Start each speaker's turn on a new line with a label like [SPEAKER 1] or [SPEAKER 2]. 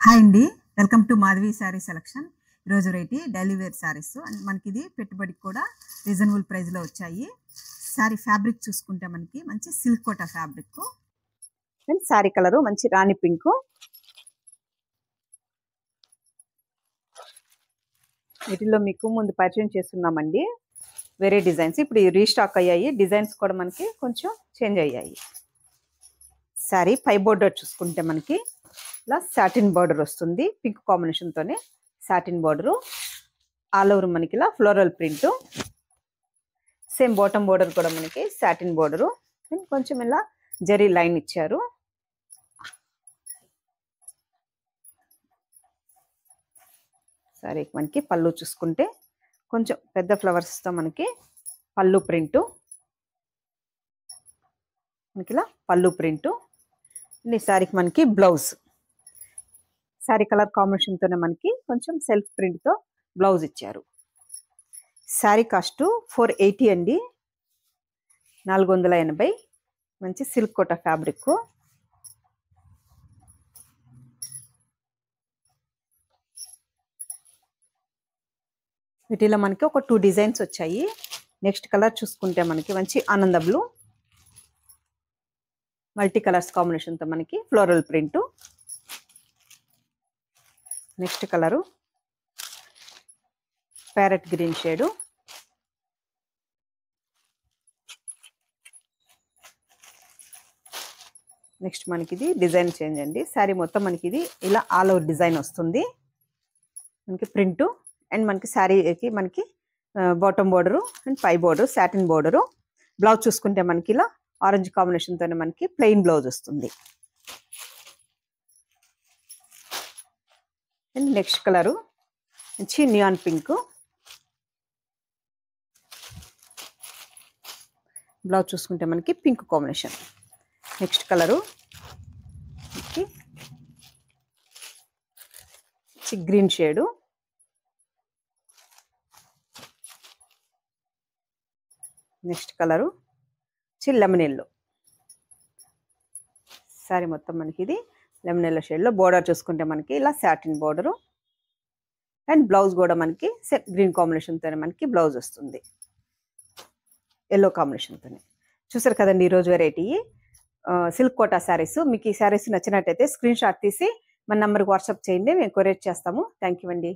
[SPEAKER 1] Hi అండి. Welcome to Madhavi sari selection. ఈరోజు రేటి daily wear saris and మనకి ఇది పెట్టుబడికి కూడా రీజనబుల్ ప్రైస్లో వచ్చాయి. శారీ ఫ్యాబ్రిక్ చూసుకుంటే మనకి మంచి silk Kota fabric and sari colour మంచి రాణి పింక్. వీటిల్లో మీకు ముందు పరిచయం చేస్తున్నామండి వేరే డిజైన్స్. ఇప్పుడు రీస్టాక్ అయ్యాయి, డిజైన్స్ కూడా మనకి కొంచెం చేంజ్ అయ్యాయి. శారీ పై బోర్డర్ చూసుకుంటే మనకి ఇలా సాటిన్ బార్డర్ వస్తుంది, పింక్ కాంబినేషన్తోనే సాటిన్ బార్డరు. ఆల్ ఓవర్ మనకి ఇలా floral print. Same bottom border కూడా మనకి సాటిన్ బార్డరు అండ్ కొంచెం ఇలా జరీ లైన్ ఇచ్చారు. సరే, మనకి పళ్ళు చూసుకుంటే కొంచెం పెద్ద ఫ్లవర్స్తో మనకి పళ్ళు ప్రింటు, మనకి ఇలా పళ్ళు ప్రింటు. ఈ శారీకి మనకి బ్లౌజ్ శారీ కలర్ కాంబినేషన్తోనే మనకి కొంచెం సెల్ఫ్ ప్రింట్తో బ్లౌజ్ ఇచ్చారు. శారీ కాస్ట్ 480 అండి, 480. మంచి సిల్క్ కోటా ఫ్యాబ్రిక్. వీటిలో మనకి ఒక 2 డిజైన్స్ వచ్చాయి. నెక్స్ట్ కలర్ చూసుకుంటే మనకి మంచి ఆనంద బ్లూ, మల్టీ కలర్స్ కాంబినేషన్తో మనకి floral print. Next colour parrot green shade. Next మనకి ఇది డిజైన్ చేంజ్ అండి. శారీ మొత్తం మనకి ఇది ఇలా ఆల్ ఓవర్ డిజైన్ వస్తుంది, మనకి ప్రింటు. అండ్ మనకి శారీకి మనకి బాటమ్ బోర్డరు అండ్ పై బోర్డరు సాటిన్ బోర్డరు. బ్లౌజ్ చూసుకుంటే మనకి ఇలా ఆరెంజ్ కాంబినేషన్తోనే మనకి ప్లెయిన్ బ్లౌజ్ వస్తుంది. అండ్ నెక్స్ట్ కలరు మంచి నియాన్ పింక్. బ్లౌజ్ చూసుకుంటే మనకి పింక్ కాంబినేషన్. Next colour green shade. Next colour lemon yellow. Sari మొత్తం మనకి ఇది లెమన్ ఎల్లో షేడ్లో. బోర్డర్ చూసుకుంటే మనకి ఇలా సాటిన్ బోర్డరు అండ్ బ్లౌజ్ కూడా మనకి గ్రీన్ కాంబినేషన్తోనే మనకి బ్లౌజ్ వస్తుంది, ఎల్లో కాంబినేషన్తోనే. చూసారు కదండి ఈరోజు వెరైటీ సిల్క్ కోటా శారీస్. మీకు ఈ శారీస్ నచ్చినట్టయితే స్క్రీన్ షాట్ తీసి మన నెంబర్కి వాట్సాప్ చేయండి, మేము కొరియర్ చేస్తాము. థ్యాంక్ యూ అండి.